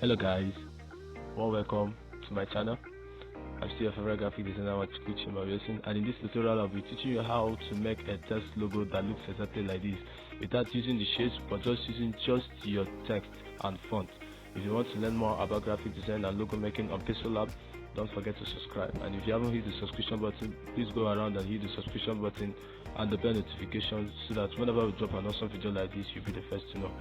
Hello guys, welcome to my channel. I'm still your favorite graphic designer, Wilson, and in this tutorial I'll be teaching you how to make a text logo that looks exactly like this without using the shapes but just using your text and font. If you want to learn more about graphic design and logo making on Pixellab, don't forget to subscribe, and if you haven't hit the subscription button, please go around and hit the subscription button and the bell notification so that whenever we drop an awesome video like this, you'll be the first to know.